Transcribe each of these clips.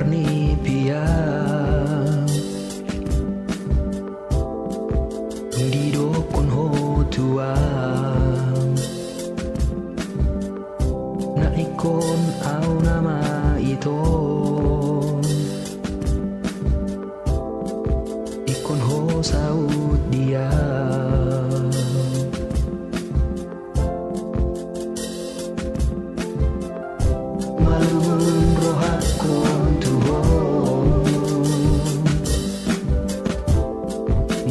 warni pia di dokon ho tua na ikon au nama ito ikon ho saud dia malun rohakon tuhon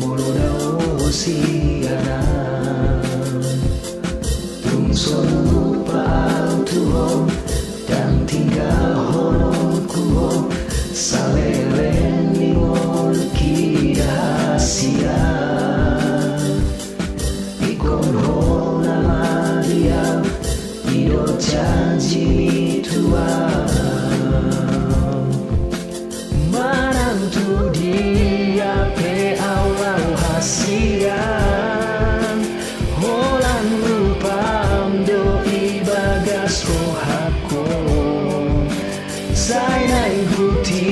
molodao siana tungson paau tuhon dan tinggal honon kuho salelen ningon kidahasia ikon ho nama dia ido janji tua manantu dia pe awal hasian holan lupam doi bagas rohako sai nai huti